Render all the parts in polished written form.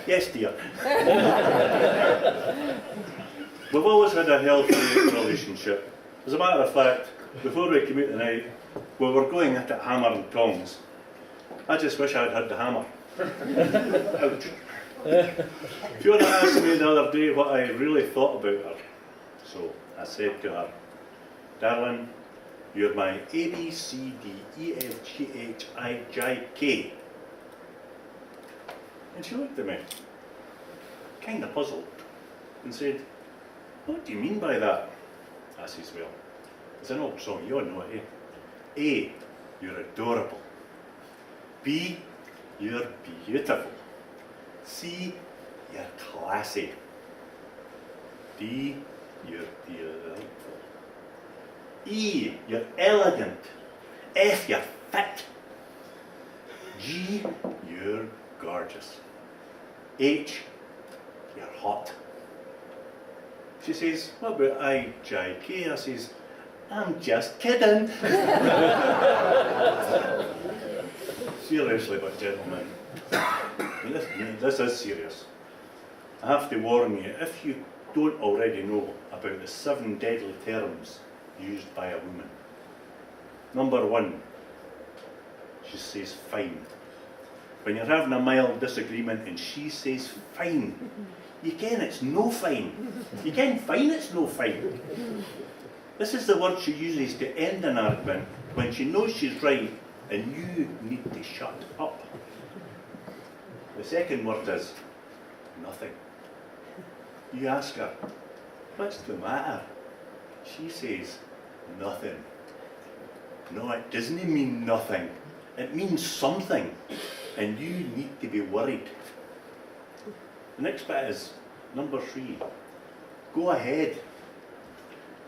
Yes, dear. We've always had a healthy relationship. As a matter of fact, before we came out tonight, we were going at it hammer and tongs. I just wish I'd had the hammer. Ouch. Fiona asked me the other day what I really thought about her. So I said to her, "Darling, you're my A, B, C, D, E, F, G, H, I, J, K." And she looked at me, kind of puzzled, and said, "What do you mean by that?" I says, "Well, it's an old song, you all know it, eh? A, you're adorable. B, you're beautiful. C, you're classy. D, you're delightful. E, you're elegant. F, you're fit. G, you're gorgeous. H, you're hot." She says, "What about I, J, K?" I says, "I'm just kidding." Seriously, but gentlemen, this is serious. I have to warn you, if you don't already know about the 7 deadly terms used by a woman. Number 1, she says fine. When you're having a mild disagreement and she says fine, you ken it's no fine. You ken fine, it's no fine. This is the word she uses to end an argument when she knows she's right and you need to shut up. The second word is nothing. You ask her, "What's the matter?" She says, "Nothing." No, it doesn't mean nothing. It means something, and you need to be worried. The next bit is number 3. Go ahead.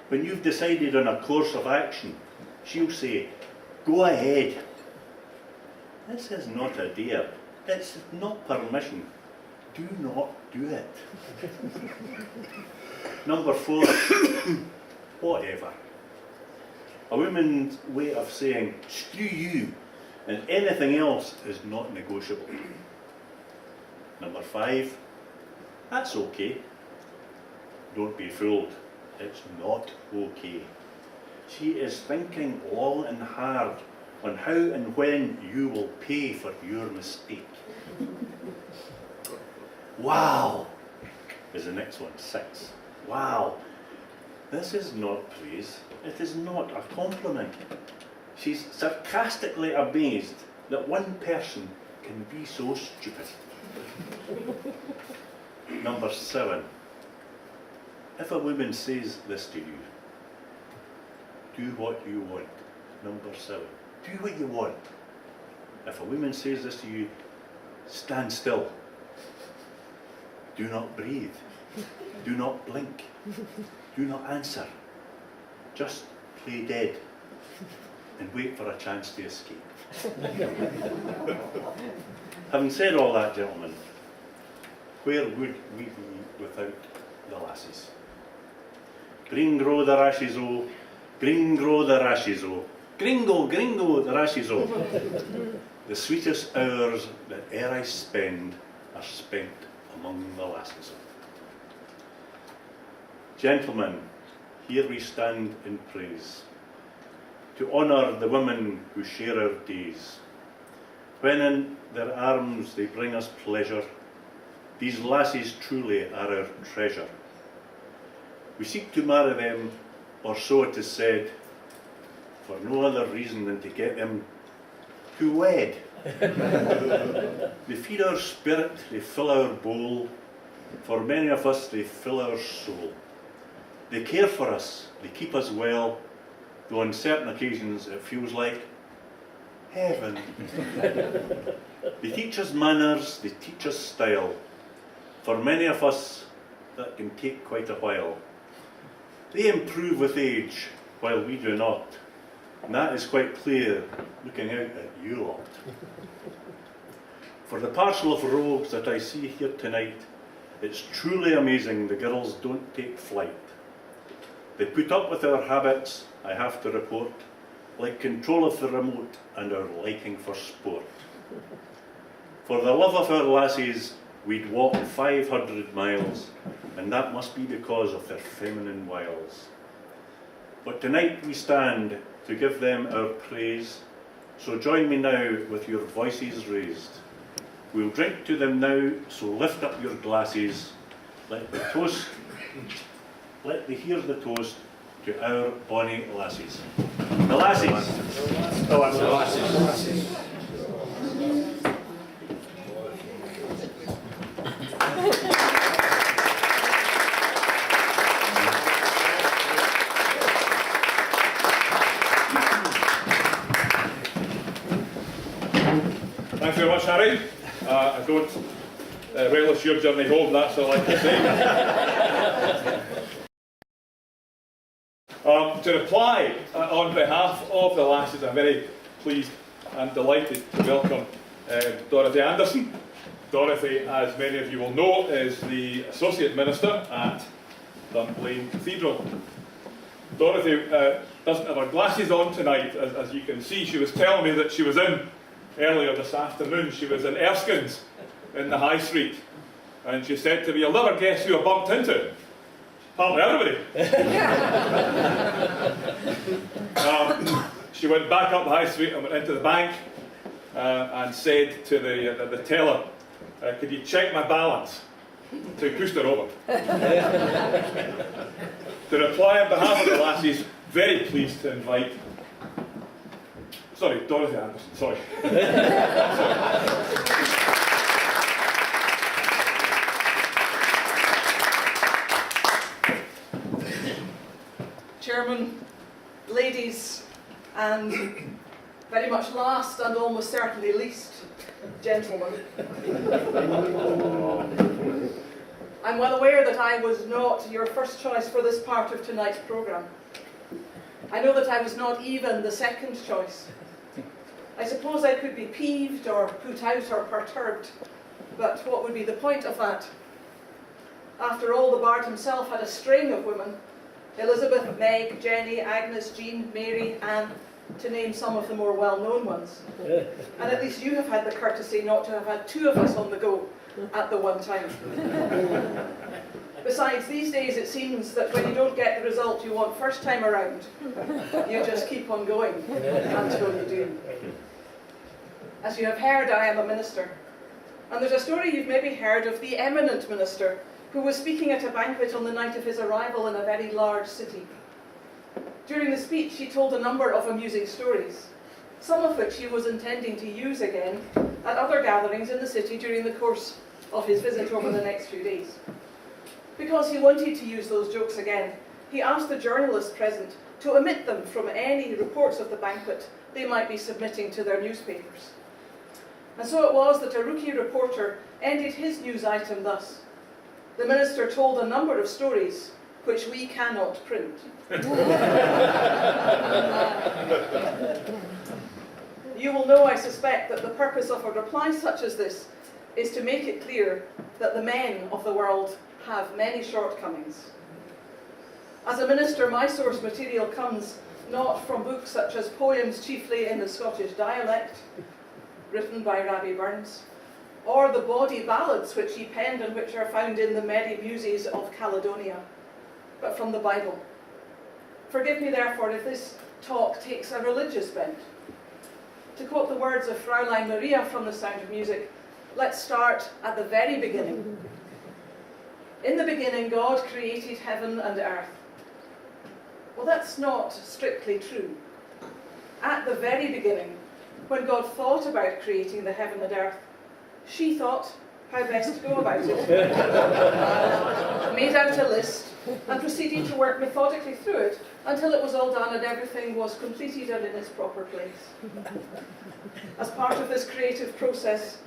When you've decided on a course of action, she'll say, "Go ahead." This is not a dare. It's not permission. Do not do it. Number 4, whatever. A woman's way of saying, "Screw you," and anything else is not negotiable. Number 5, that's okay. Don't be fooled. It's not okay. She is thinking long and hard on how and when you will pay for your mistake. Wow is the next one, 6. Wow. This is not praise. It is not a compliment. She's sarcastically amazed that one person can be so stupid. Number 7. If a woman says this to you, do what you want. Number 7. Do what you want. If a woman says this to you, stand still. Do not breathe. Do not blink. Do not answer. Just play dead and wait for a chance to escape. Having said all that, gentlemen, where would we be without the lassies? Green grow the rashes o, green grow the rashes o, gringo, gringo the rashes o. The sweetest hours that e'er I spend are spent among the lassies o. Gentlemen, here we stand in praise, to honour the women who share our days. When in their arms they bring us pleasure, these lassies truly are our treasure. We seek to marry them, or so it is said, for no other reason than to get them to wed. They feed our spirit, they fill our bowl, for many of us they fill our soul. They care for us, they keep us well, though on certain occasions it feels like heaven. They teach us manners, they teach us style. For many of us that can take quite a while. They improve with age, while we do not. And that is quite clear, looking out at you lot. For the parcel of rogues that I see here tonight, it's truly amazing the girls don't take flight. They put up with our habits, I have to report, like control of the remote and our liking for sport. For the love of our lassies, we'd walk 500 miles, and that must be because of their feminine wiles. But tonight we stand to give them our praise, so join me now with your voices raised. We'll drink to them now, so lift up your glasses. Let the hear the toast to our bonny lassies. The lassies. The lassies. Thanks very much, Harry. I don't relish your journey home, that's all I can say. To reply on behalf of the lasses, I'm very pleased and delighted to welcome Dorothy Anderson. Dorothy, as many of you will know, is the Associate Minister at Dunblane Cathedral. Dorothy doesn't have her glasses on tonight, as you can see. She was telling me that she was in earlier this afternoon. She was in Erskine's in the High Street, and she said to me, "You'll never guess who I bumped into." Apparently everybody. She went back up the High Street and went into the bank and said to the teller, "Could you check my balance?" So he pushed her over. To reply on behalf of the lassies, very pleased to invite Dorothy Anderson, sorry. Chairman, ladies, and very much last and almost certainly least, gentlemen. I'm well aware that I was not your first choice for this part of tonight's programme. I know that I was not even the second choice. I suppose I could be peeved or put out or perturbed, but what would be the point of that? After all, the Bard himself had a string of women: Elizabeth, Meg, Jenny, Agnes, Jean, Mary, Anne, to name some of the more well-known ones. And at least you have had the courtesy not to have had two of us on the go at the one time. Besides, these days it seems that when you don't get the result you want first time around, you just keep on going until you do. As you have heard, I am a minister. And there's a story you've maybe heard of the eminent minister who was speaking at a banquet on the night of his arrival in a very large city. During the speech, he told a number of amusing stories, some of which he was intending to use again at other gatherings in the city during the course of his visit over the next few days. Because he wanted to use those jokes again, he asked the journalists present to omit them from any reports of the banquet they might be submitting to their newspapers. And so it was that a rookie reporter ended his news item thus: "The minister told a number of stories which we cannot print." You will know, I suspect, that the purpose of a reply such as this is to make it clear that the men of the world have many shortcomings. As a minister, my source material comes not from books such as poems chiefly in the Scottish dialect, written by Rabbie Burns, or the bawdy ballads which he penned and which are found in the Merry Muses of Caledonia, but from the Bible. Forgive me, therefore, if this talk takes a religious bent. To quote the words of Fraulein Maria from The Sound of Music, let's start at the very beginning. "In the beginning, God created heaven and earth." Well, that's not strictly true. At the very beginning, when God thought about creating the heaven and earth, she thought how best to go about it. Made out a list and proceeded to work methodically through it until it was all done and everything was completed and in its proper place. As part of this creative process,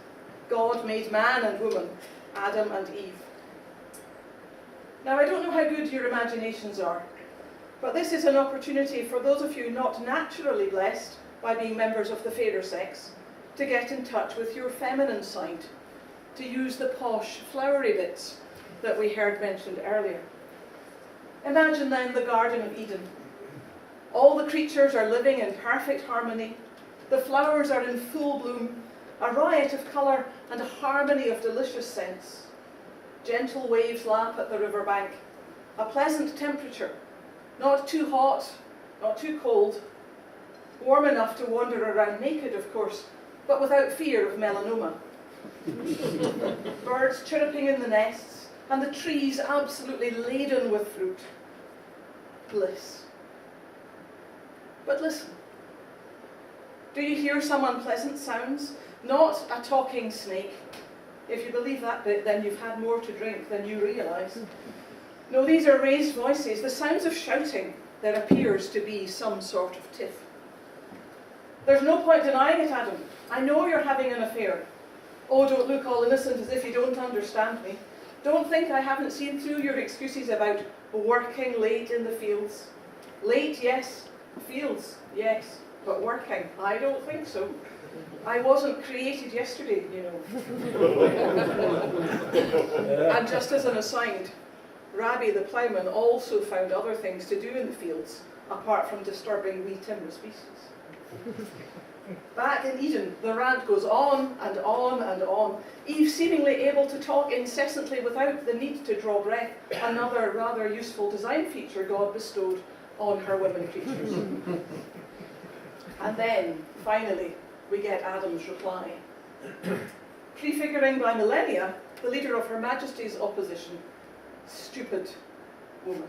God made man and woman, Adam and Eve. Now, I don't know how good your imaginations are, but this is an opportunity for those of you not naturally blessed by being members of the fairer sex to get in touch with your feminine side, to use the posh, flowery bits that we heard mentioned earlier. Imagine then the Garden of Eden. All the creatures are living in perfect harmony, the flowers are in full bloom, a riot of colour and a harmony of delicious scents. Gentle waves lap at the river bank, a pleasant temperature, not too hot, not too cold, warm enough to wander around naked, of course, but without fear of melanoma. Birds chirruping in the nests, and the trees absolutely laden with fruit. Bliss. But listen. Do you hear some unpleasant sounds? Not a talking snake. If you believe that bit, then you've had more to drink than you realise. No, these are raised voices, the sounds of shouting. There appears to be some sort of tiff. There's no point denying it, Adam. I know you're having an affair. Oh, don't look all innocent as if you don't understand me. Don't think I haven't seen through your excuses about working late in the fields. Late, yes. Fields, yes. But working, I don't think so. I wasn't created yesterday, you know. And just as an aside, Rabbi the ploughman also found other things to do in the fields, apart from disturbing wee timber species. Back in Eden, the rant goes on and on and on, Eve seemingly able to talk incessantly without the need to draw breath, another rather useful design feature God bestowed on her women creatures. And then, finally, we get Adam's reply. Prefiguring by millennia the leader of Her Majesty's opposition, stupid woman.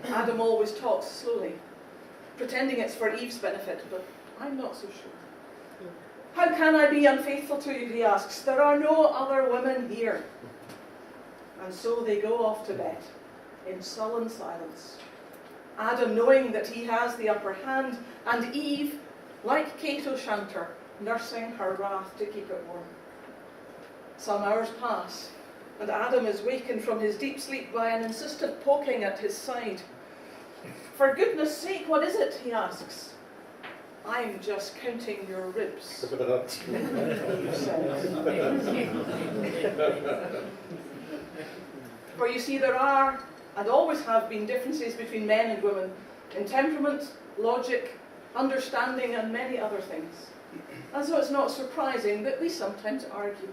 Adam always talks slowly, pretending it's for Eve's benefit, but I'm not so sure. How can I be unfaithful to you, he asks. There are no other women here. And so they go off to bed, in sullen silence. Adam knowing that he has the upper hand, and Eve, like Kate O'Shanter, nursing her wrath to keep it warm. Some hours pass, and Adam is wakened from his deep sleep by an insistent poking at his side. For goodness sake, what is it? He asks. I'm just counting your ribs, Eve says. For you see, there are, and always have been, differences between men and women in temperament, logic, understanding, and many other things. And so it's not surprising that we sometimes argue.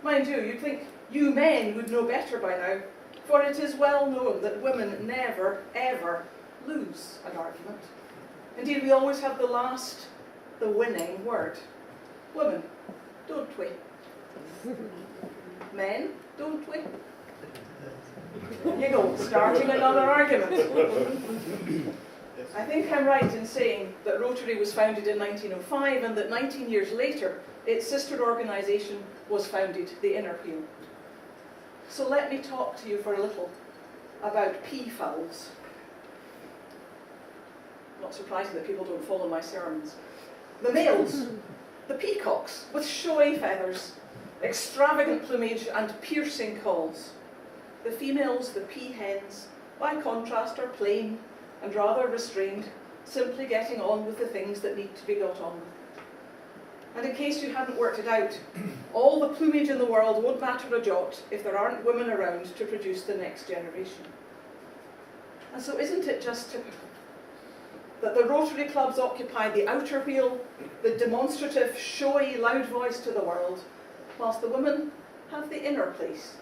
Mind you, you'd think you men would know better by now, for it is well known that women never, ever lose an argument. Indeed, we always have the winning word. Women, don't we? Men, don't we? You go, starting another argument. I think I'm right in saying that Rotary was founded in 1905 and that 19 years later, its sister organisation was founded, the Inner Wheel. So let me talk to you for a little about peafowls. Not surprising that people don't follow my sermons. The males, the peacocks, with showy feathers, extravagant plumage and piercing calls. The females, the peahens, by contrast, are plain and rather restrained, simply getting on with the things that need to be got on with. And in case you hadn't worked it out, all the plumage in the world won't matter a jot if there aren't women around to produce the next generation. And so isn't it just typical that the Rotary clubs occupy the outer wheel, the demonstrative, showy, loud voice to the world, whilst the women have the inner place,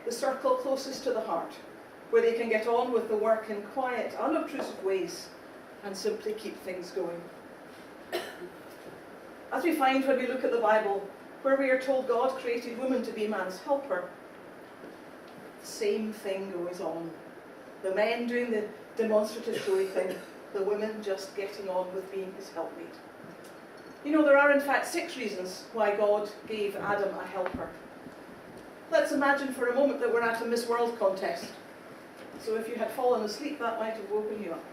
the circle closest to the heart, where they can get on with the work in quiet, unobtrusive ways and simply keep things going. As we find when we look at the Bible, where we are told God created woman to be man's helper, the same thing goes on. The men doing the demonstrative showy thing, the women just getting on with being his helpmate. You know, there are in fact 6 reasons why God gave Adam a helper. Let's imagine for a moment that we're at a Miss World contest. So if you had fallen asleep, that might have woken you up.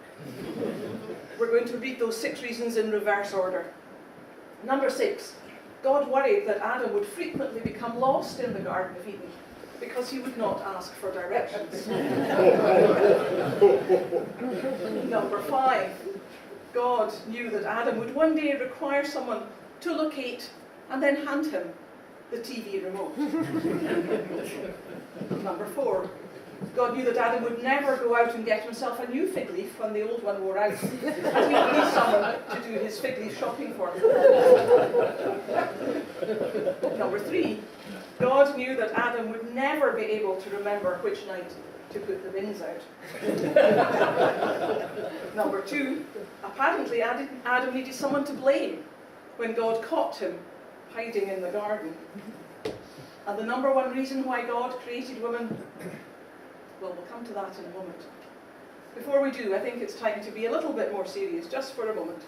We're going to read those 6 reasons in reverse order. Number 6, God worried that Adam would frequently become lost in the Garden of Eden because he would not ask for directions. Number 5, God knew that Adam would one day require someone to locate and then hand him the TV remote. Number 4, God knew that Adam would never go out and get himself a new fig leaf when the old one wore out, and he would need someone to do his fig leaf shopping for him. Number 3, God knew that Adam would never be able to remember which night to put the bins out. Number 2, apparently Adam needed someone to blame when God caught him hiding in the garden. And the number 1 reason why God created women, well, we'll come to that in a moment. Before we do, I think it's time to be a little bit more serious, just for a moment.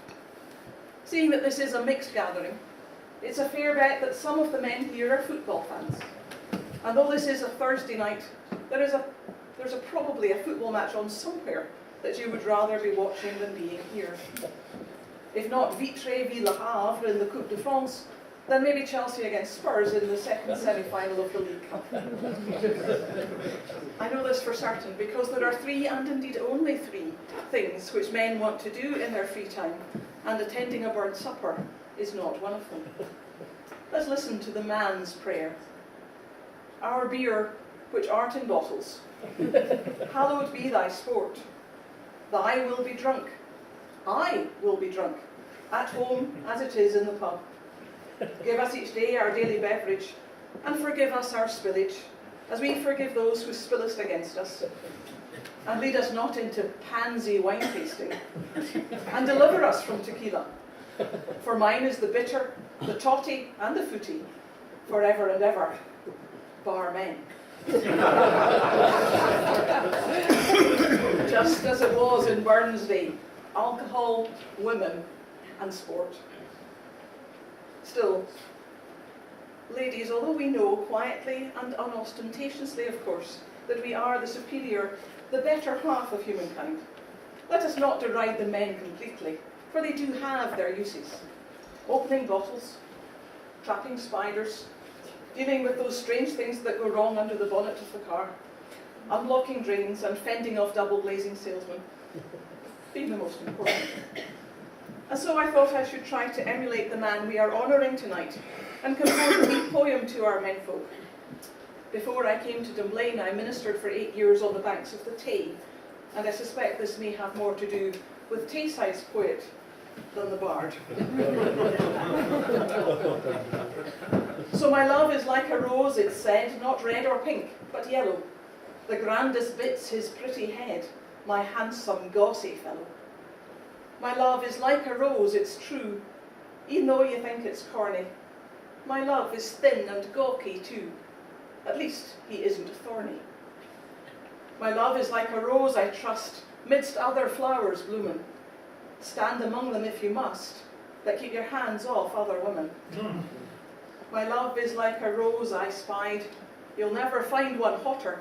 Seeing that this is a mixed gathering, it's a fair bet that some of the men here are football fans. And though this is a Thursday night, there's probably a football match on somewhere that you would rather be watching than being here. If not Vitré v Le Havre in the Coupe de France, then maybe Chelsea against Spurs in the second semi-final of the League Cup. I know this for certain because there are 3, and indeed only 3, things which men want to do in their free time, and attending a bird supper is not one of them. Let's listen to the man's prayer. Our beer, which art in bottles, hallowed be thy sport. Thy will be drunk, I will be drunk, at home as it is in the pub. Give us each day our daily beverage, and forgive us our spillage, as we forgive those who spillest against us. And lead us not into pansy wine tasting, and deliver us from tequila. For mine is the bitter, the totty, and the footy, forever and ever, bar men. Just as it was in Burns' day, alcohol, women, and sport. Still, ladies, although we know quietly and unostentatiously, of course, that we are the superior, the better half of humankind, let us not deride the men completely, for they do have their uses. Opening bottles, trapping spiders, dealing with those strange things that go wrong under the bonnet of the car, unlocking drains and fending off double-glazing salesmen, being the most important. And so I thought I should try to emulate the man we are honouring tonight and compose a wee poem to our menfolk. Before I came to Dunblane, I ministered for 8 years on the banks of the Tay, and I suspect this may have more to do with Tayside's poet than the bard. So my love is like a rose, it's said, not red or pink, but yellow. The grandest bit's his pretty head, my handsome, gauzy fellow. My love is like a rose, it's true, e'en though you think it's corny. My love is thin and gawky too, at least he isn't thorny. My love is like a rose, I trust, midst other flowers blooming. Stand among them if you must, but keep your hands off other women. My love is like a rose I spied, you'll never find one hotter.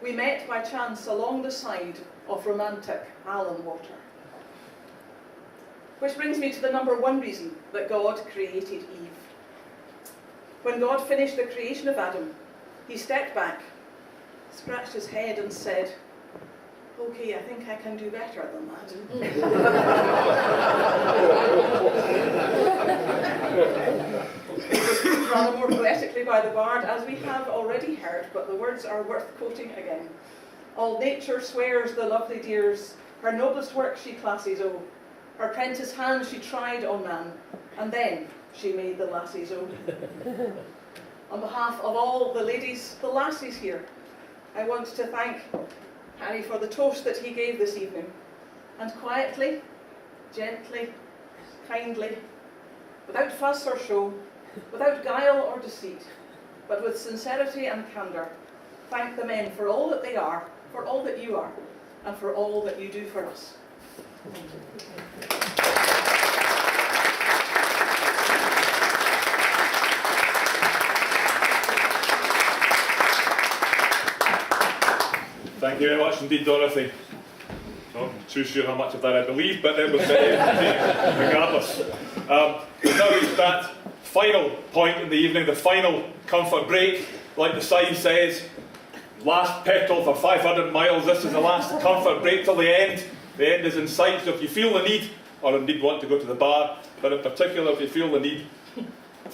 We met by chance along the side of romantic Allan water. Which brings me to the number 1 reason that God created Eve. When God finished the creation of Adam, he stepped back, scratched his head and said, "Okay, I think I can do better than that." It was put rather more poetically by the bard, as we have already heard, but the words are worth quoting again. All nature swears the lovely dears, her noblest work she classes o'. Her prentice hand she tried on man, and then she made the lassies o'. On behalf of all the ladies, the lassies here, I want to thank Harry for the toast that he gave this evening, and quietly, gently, kindly, without fuss or show, without guile or deceit, but with sincerity and candour, thank the men for all that they are, for all that you are, and for all that you do for us. Thank you. Thank you very much indeed, Dorothy. Not too sure how much of that I believe, but it was very entertaining regardless. We've now reached that final point in the evening, the final comfort break. Like the sign says, last petrol for 500 miles. This is the last comfort break till the end. The end is in sight, so if you feel the need, or indeed want to go to the bar, but in particular if you feel the need,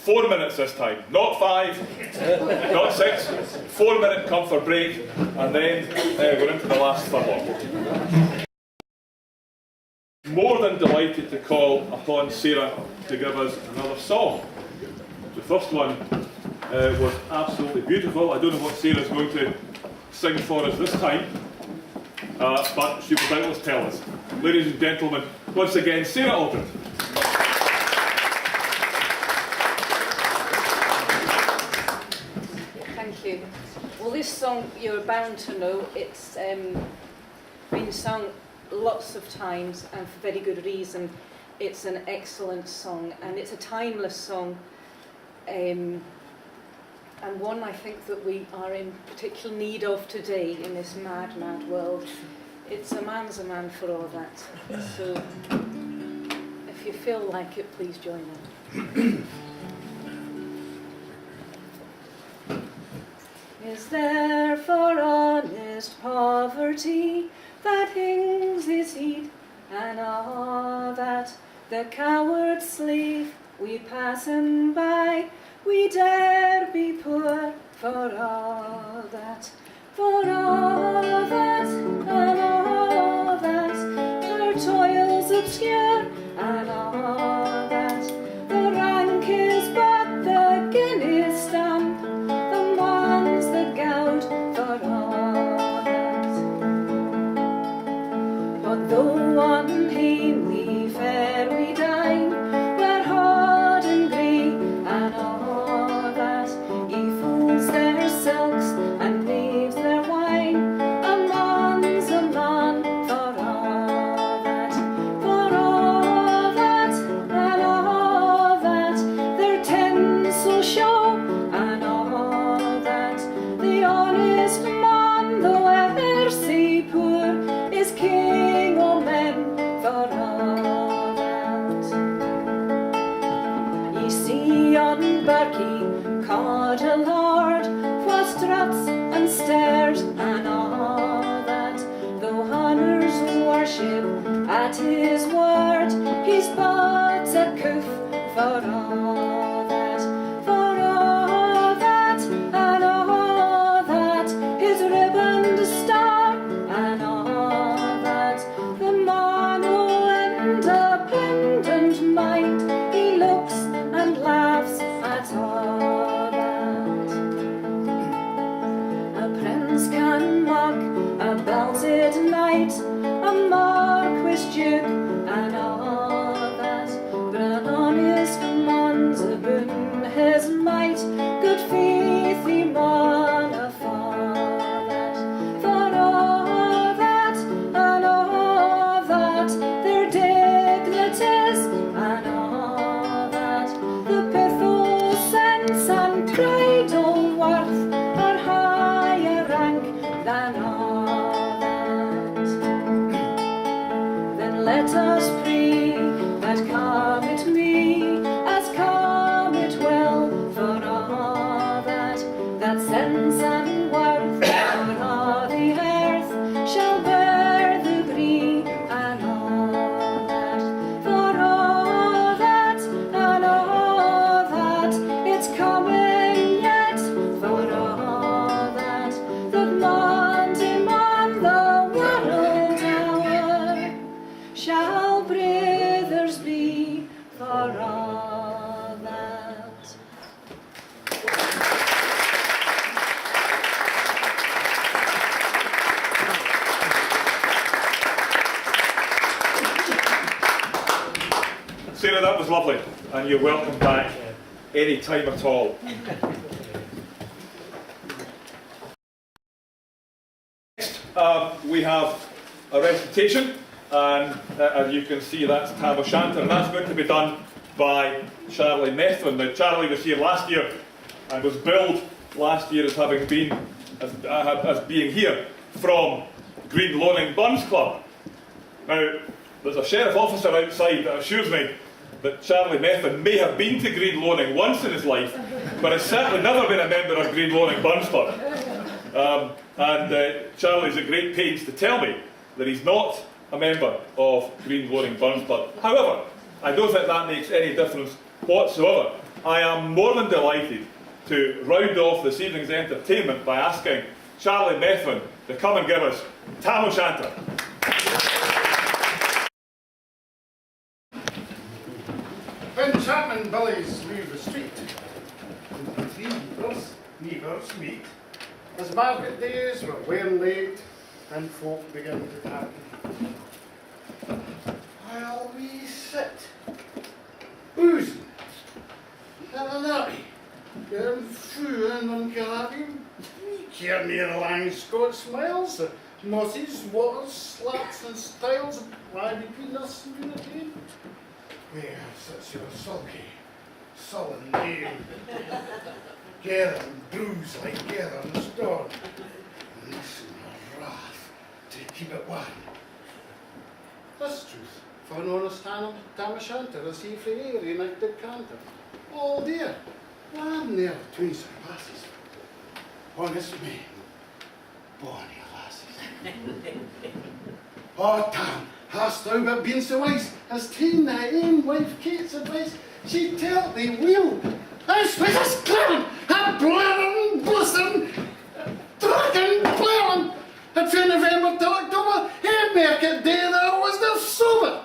4 minutes this time, not 5, not 6, 4 minute comfort break, and then we're into the last furlong. More than delighted to call upon Sarah to give us another song. The first one was absolutely beautiful. I don't know what Sarah's going to sing for us this time, but she will doubtless tell us. Ladies and gentlemen, once again, Sarah Aldred. Thank you. Well, this song, you're bound to know, it's been sung lots of times and for very good reason. It's an excellent song and it's a timeless song, and one I think that we are in particular need of today in this mad, mad world. It's a man's a man for all that. So if you feel like it, please join in. Is there for honest poverty that hangs his heat, and all that the coward slave we pass him by, we dare be poor for all that, for all that, and all that, our toils obscure, and all that, the rank is but the guinea's stamp, the man's the gout for all that. But though on hamely fare we dine, we're hard and grey, and all that, ye fools their silks and knaves their wine, a man's a man for all that, for all that, and all that, their tinsel show, and all that, the honest man, though e'er say poor, is king o' men for all that. Ye see on Berkey, Caudle Lord, wha struts and stares, and all that, though hunters worship at his word, he's but a coof for all that, for all that, and all that, his ribboned star, and all that, the man o' independent mind, he looks and laughs at all that. A prince can mock a belted knight, a marquis duke, and all that, but an honest man's aboon his might, good faith he mauna fall that, for all that, and all that, their dignities, and all that, the pithos, sense, and pride o' worth are higher rank than all that. Then let us pray that come it may, as come it will, for all that, that sense and worth on all the earth shall bear the gree, and all that, for all that, and all that, it's coming yet, for all that, that man demand the world hour, shall brothers be for all that. Sarah, that was lovely, and you're welcome back any time at all. Next, we have a recitation, and as you can see, that's Tam O'Shanter, and that's going to be done by Charlie Methven. Now, Charlie was here last year and was billed last year as having been as being here from Green Loaning Buns Club. Now, there's a sheriff officer outside that assures me that Charlie Methven may have been to Green Loaning once in his life, but has certainly never been a member of Green Loaning Buns Club. Charlie's at great pains to tell me that he's not a member of Green Loaning Buns Club. However, I don't think that makes any difference whatsoever, I am more than delighted to round off this evening's entertainment by asking Charlie Methven to come and give us Tam O'Shanter. When Chapman Billies leave the street, and the three neighbours meet, as market days were wearing late, and folk began to pack. While we sit, boozing, at an alley, getting through and uncarabing, we care near the lang Scotch smiles, the mosses, waters, slats and styles lie between us and unity. Where sits your sulky, sullen name, gather and bruise like gather in the storm, and listen her wrath to keep it one. This truth, for an honest Tam O'Shanter, as he frae air enacted canter. All dear, land there between some lasses, honest men, bonny lasses. Oh, Tam, hast thou but been so wise as ta'en thy ain wife Kate's advice? She tell't thee weel, as sweet as clown, a blaring, blistering, dragging, blaring, and from November till October, he market day thou was the sober.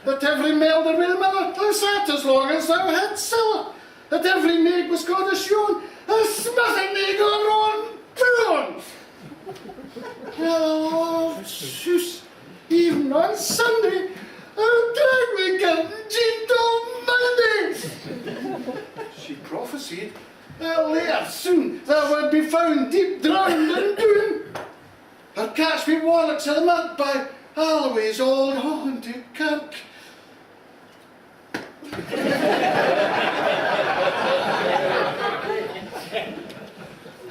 That every melder with a miller, thou sat as long as thou had siller. That every maid was called a shoon, a smithing they go on prawn. Oh, shush, even on Sunday, I'll drag me getting Jean till Monday. She prophesied that later soon thou would be found deep drowned in doom. Her catch me warlocks of the mud by Alloway's old haunted kirk.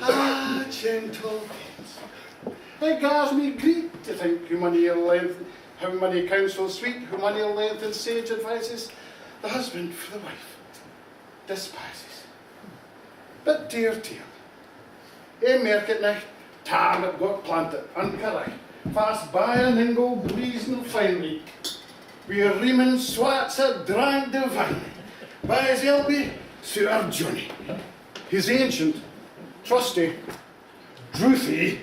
Ah, gentle things. It gars me greet to think how many counsel sweet, how many length and sage advices the husband for the wife despises. But dear tale, market night, Tam it got planted, uncorrect, fast by an ingle breezing finely. Where Riemann swats had drank divine, by his elby, Sir Johnny, his ancient, trusty, drouthy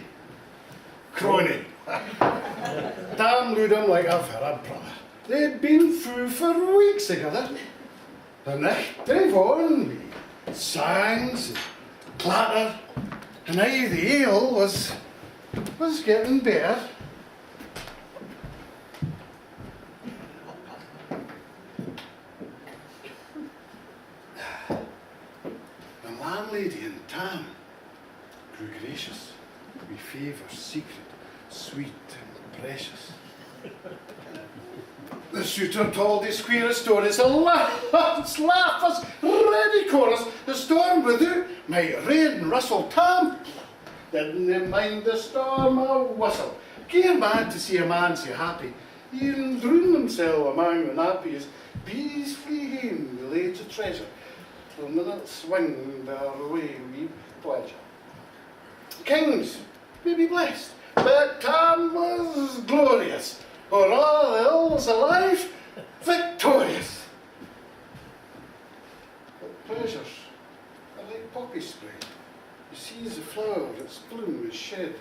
crony. Tam looed him like a verra brother. They'd been through for weeks together. The night drave on, we sangs and clatter, and aye the ale was getting better. The landlady and Tam grew gracious, we favours secret, sweet and precious. The suitor told his queerest stories, the laughs, ready chorus, the storm without might rain and rustle. Tam didn't mind the storm a whistle. Care mad to see a man so happy, even drown himself among the nappies. Bees flee home, we lay to treasure, till minutes swing their way with pleasure. Kings may be blessed, but Tam was glorious, or all the ills alive, victorious. But pleasures are like poppy spray. You seize the flower, its bloom is shed,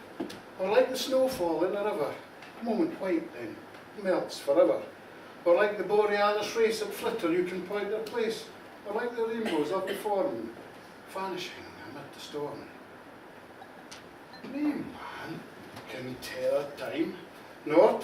or like the snowfall in a river, a moment white then, melts forever. Or like the borealis race that flitter, you can point their place, or like the rainbows of the form, vanishing amid the storm. No man can tell a time, nor